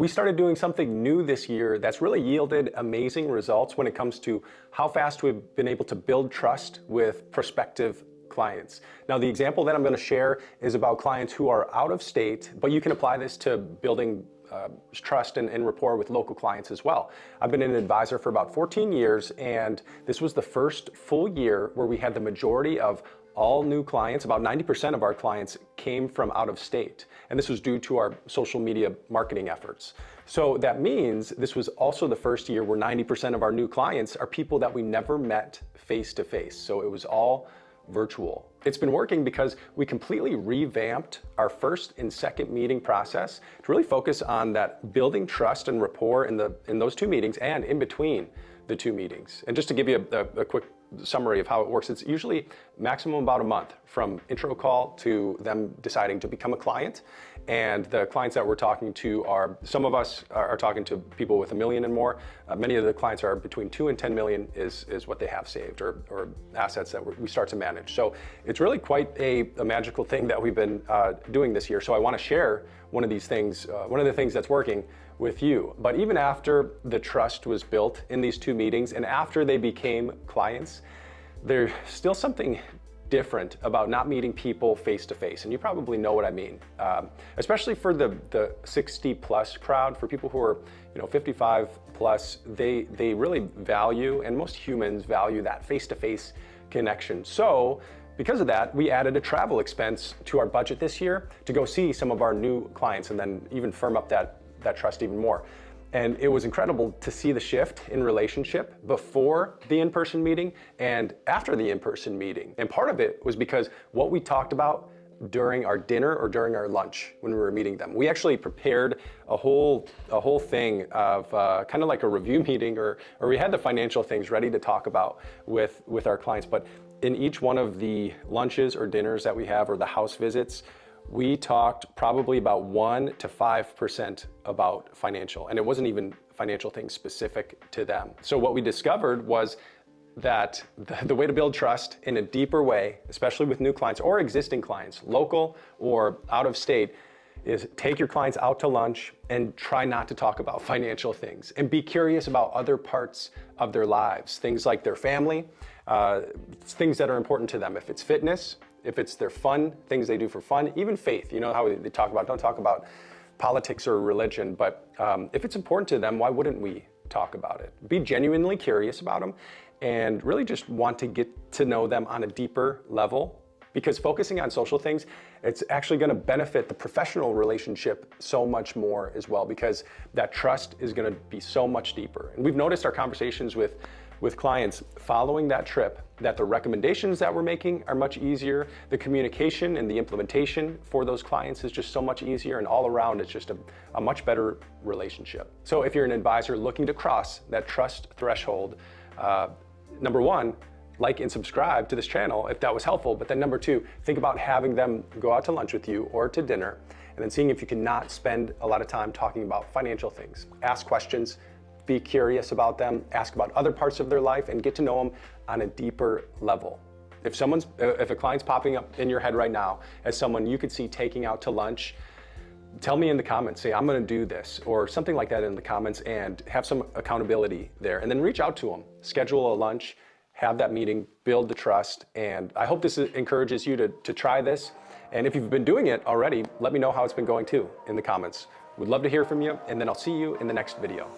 We started doing something new this year that's really yielded amazing results when it comes to how fast we've been able to build trust with prospective clients. Now, the example that I'm going to share is about clients who are out of state, but you can apply this to building trust and rapport with local clients as well. I've been an advisor for about 14 years, and this was the first full year where we had the majority of all new clients. About 90% of our clients came from out of state, and this was due to our social media marketing efforts. So that means this was also the first year where 90% of our new clients are people that we never met face to face. So it was all virtual. It's been working because we completely revamped our first and second meeting process to really focus on that building trust and rapport in those two meetings and in between the two meetings. And just to give you a quick summary of how it works, it's usually maximum about a month from intro call to them deciding to become a client. And the clients that we're talking to are, some of us are talking to people with $1 million and more. Many of the clients are between 2 and 10 million is what they have saved or assets that we start to manage. So it's really quite a magical thing that we've been doing this year. So I want to share one of these things, one of the things that's working with you. But even after the trust was built in these two meetings and after they became clients, there's still something different about not meeting people face to face. And you probably know what I mean, especially for the 60 plus crowd. For people who are 55 plus, they really value, and most humans value, that face to face connection. So because of that, we added a travel expense to our budget this year to go see some of our new clients and then even firm up that trust even more. And it was incredible to see the shift in relationship before the in-person meeting and after the in-person meeting. And part of it was because what we talked about during our dinner or during our lunch when we were meeting them. We actually prepared a whole thing of kind of like a review meeting, or we had the financial things ready to talk about with our clients. But in each one of the lunches or dinners that we have, or the house visits, we talked probably about 1 to 5% about financial, and it wasn't even financial things specific to them. So what we discovered was that the way to build trust in a deeper way, especially with new clients or existing clients, local or out of state, is take your clients out to lunch and try not to talk about financial things, and be curious about other parts of their lives, things like their family, things that are important to them. If it's fitness, if it's their fun, things they do for fun, even faith, how they talk about, don't talk about politics or religion, but if it's important to them, why wouldn't we talk about it? Be genuinely curious about them and really just want to get to know them on a deeper level, because focusing on social things, it's actually going to benefit the professional relationship so much more as well, because that trust is going to be so much deeper. And we've noticed our conversations with clients following that trip, that the recommendations that we're making are much easier. The communication and the implementation for those clients is just so much easier, and all around it's just a much better relationship. So if you're an advisor looking to cross that trust threshold, number one, like and subscribe to this channel if that was helpful. But then number two, think about having them go out to lunch with you or to dinner, and then seeing if you can not spend a lot of time talking about financial things. Ask questions, be curious about them, ask about other parts of their life, and get to know them on a deeper level. If a client's popping up in your head right now as someone you could see taking out to lunch, tell me in the comments, say, I'm gonna do this, or something like that in the comments, and have some accountability there. And then reach out to them, schedule a lunch, have that meeting, build the trust. And I hope this encourages you to try this. And if you've been doing it already, let me know how it's been going too in the comments. We'd love to hear from you, and then I'll see you in the next video.